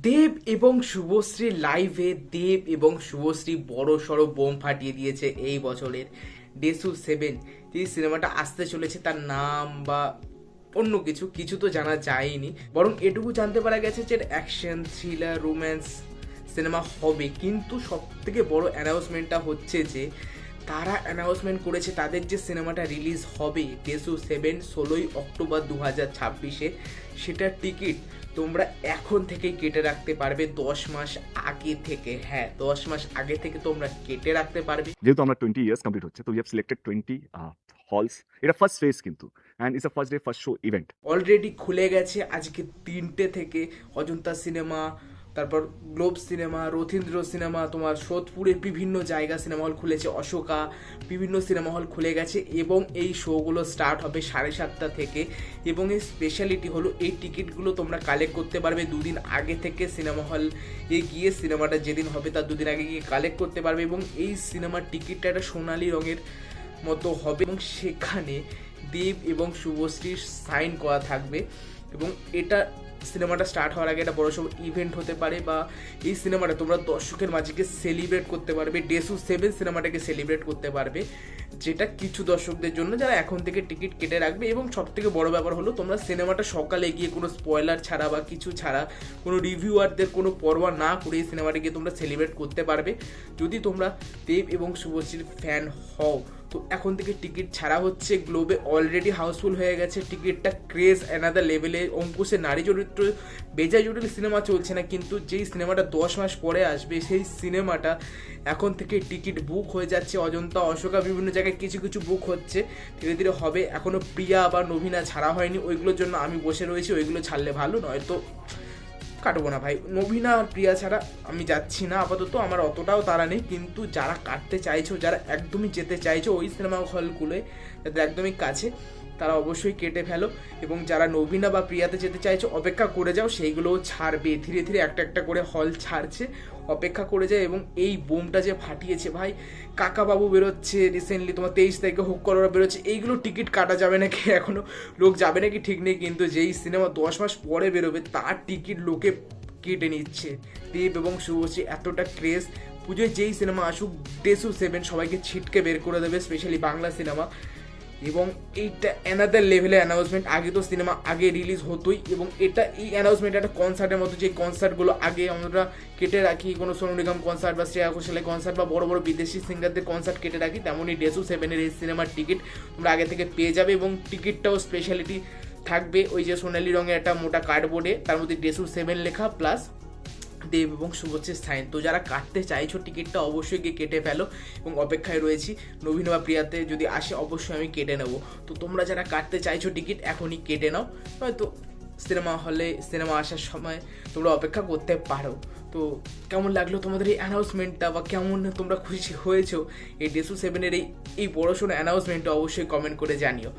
দেব এবং শুভশ্রী লাইভে দেব এবং শুভশ্রী বড় সড়ো বোম ফাটিয়ে দিয়েছে এই বছরের ডেসু 7। যে সিনেমাটা আসতে চলেছে তার নাম বা অন্য কিছু কিছু তো জানা যায়নি, বরং এটুকু জানতে পারা গেছে যে অ্যাকশন থ্রিলার রোম্যান্স সিনেমা হবে। কিন্তু সব থেকে বড় অ্যানাউন্সমেন্টটা হচ্ছে যে তারা অ্যানাউন্সমেন্ট করেছে তাদের যে সিনেমাটা রিলিজ হবে ডেসু 7 16 অক্টোবর 2026-এ, সেটার টিকিট তোমরা এখন থেকেই কেটে রাখতে পারবে 10 মাস আগে থেকে। হ্যাঁ, 10 মাস আগে থেকে তোমরা কেটে রাখতে পারবে। যেহেতু আমরা 20 ইয়ার্স কমপ্লিট হচ্ছে, তো উই হ্যাভ সিলেক্টেড 20 হলস। এটা ফার্স্ট ফেজ কিন্তু, and it's a first day first show event. Already খুলে গেছে আজকে 3টে থেকে অজন্তা সিনেমা, তারপর গ্লোব সিনেমা, রথীন্দ্র সিনেমা, তোমার সোদপুরের বিভিন্ন জায়গা সিনেমা হল খুলেছে, অশোকা, বিভিন্ন সিনেমা হল খুলে গেছে এবং এই শোগুলো স্টার্ট হবে 7:30 থেকে। এবং এই স্পেশালিটি হলো এই টিকিটগুলো তোমরা কালেক্ট করতে পারবে দুদিন আগে থেকে। সিনেমা হল গিয়ে সিনেমাটা যেদিন হবে তার দুদিন আগে গিয়ে কালেক্ট করতে পারবে এবং এই সিনেমার টিকিটটা একটা সোনালি রঙের মতো হবে এবং সেখানে দেব এবং শুভশ্রীর সাইন করা থাকবে। এবং এটা সিনেমাটা স্টার্ট হওয়ার আগে একটা বড় সড় ইভেন্ট হতে পারে, বা এই সিনেমাটা তোমরা দর্শকের মাঝে সেলিব্রেট করতে পারবে, ডেসু 7 সিনেমাটাকে সেলিব্রেট করতে পারবে, যেটা কিছু দর্শকদের জন্য যারা এখন থেকে টিকিট কেটে রাখবে। এবং সব থেকে বড় ব্যাপার হলো তোমরা সিনেমাটা সকালে গিয়ে কোনো স্পয়লার ছাড়া বা কিছু ছাড়া, কোনো রিভিউয়ারদের কোনো পরোয়া না করে এই সিনেমাটা গিয়ে তোমরা সেলিব্রেট করতে পারবে। যদি তোমরা দেব এবং শুভশ্রীর ফ্যান হও তো এখন থেকে টিকিট ছাড়া হচ্ছে। গ্লোবে অলরেডি হাউসফুল হয়ে গেছে, টিকিটটা ক্রেজ অ্যানাদার লেভেলে। অঙ্কুশের নারী চরিত্র বেজায় জটিল সিনেমা চলছে না, কিন্তু যেই সিনেমাটা 10 মাস পরে আসবে সেই সিনেমাটা এখন থেকে টিকিট বুক হয়ে যাচ্ছে। অজন্তা, অশোকা, বিভিন্ন জায়গায় কিছু কিছু বুক হচ্ছে, ধীরে ধীরে হবে। এখনও প্রিয়া বা নবীনা ছাড়া হয়নি, ওইগুলোর জন্য আমি বসে রয়েছি, ওইগুলো ছাড়লে ভালো, নয় তো কাটবো না ভাই। নবীনা আর প্রিয়া ছাড়া আমি যাচ্ছি না আপাতত, আমার অতটাও তাড়া নেই। কিন্তু যারা কাটতে চাইছো, যারা একদমই যেতে চাইছো ওই সিনেমা হলগুলোয় যাদের একদমই কাছে, তারা অবশ্যই কেটে ফেলো। এবং যারা নবীনা বা প্রিয়াতে যেতে চাইছো অপেক্ষা করে যাও, সেইগুলোও ছাড়বে ধীরে ধীরে, একটা একটা করে হল ছাড়ছে, অপেক্ষা করে যায়। এবং এই বোমটা যে ফাটিয়েছে ভাই, কাকাবাবু বেরোচ্ছে রিসেন্টলি, তোমার 23 তারিখে হোক করোনা বেরোচ্ছে, এইগুলো টিকিট কাটা যাবে নাকি, এখনও লোক যাবে নাকি ঠিক নেই। কিন্তু যেই সিনেমা 10 মাস পরে বেরোবে তার টিকিট লোকে কেটে নিচ্ছে। দেব এবং শুভশ্রী এতটা ক্রেজ, পুজোয় যেই সিনেমা আসুক ডেসু 7 সবাইকে ছিটকে বের করে দেবে, স্পেশালি বাংলা সিনেমা। এবং এইটা অ্যানাদার লেভেলের অ্যানাউন্সমেন্ট। আগে তো সিনেমা আগে রিলিজ হতোই, এবং এটা এই অ্যানাউন্সমেন্ট একটা কনসার্টের মতো, যে কনসার্টগুলো আগে আমরা কেটে রাখি, কোনো সোনু নিগম কনসার্ট বা শ্রেয়া ঘোষালের কনসার্ট বা বড় বড় বিদেশি সিঙ্গারদের কনসার্ট কেটে রাখি, তেমনই ডেসু 7 এই সিনেমার টিকিট তোমরা আগে থেকে পেয়ে যাবে। এবং টিকিটটাও স্পেশালিটি থাকবে, ওই যে সোনালি রঙের একটা মোটা কার্ডবোর্ডে, তার মধ্যে ডেসু 7 লেখা প্লাস দেব এবং শুভশ্রীর সাইন। তো যারা কাটতে চাইছো টিকিটটা অবশ্যই গিয়ে কেটে ফেলো, এবং অপেক্ষায় রয়েছি। নবীন বা প্রিয়াতে যদি আসে অবশ্যই আমি কেটে নেবো। তো তোমরা যারা কাটতে চাইছো টিকিট এখনই কেটে নাও, হয়তো সিনেমা হলে সিনেমা আসার সময় তোমরা অপেক্ষা করতে পারো। তো কেমন লাগলো তোমাদের এই অ্যানাউন্সমেন্টটা, বা কেমন তোমরা খুশি হয়েছো এই ডেসু 7 এই বড়সড় অ্যানাউন্সমেন্টটা, অবশ্যই কমেন্ট করে জানিও।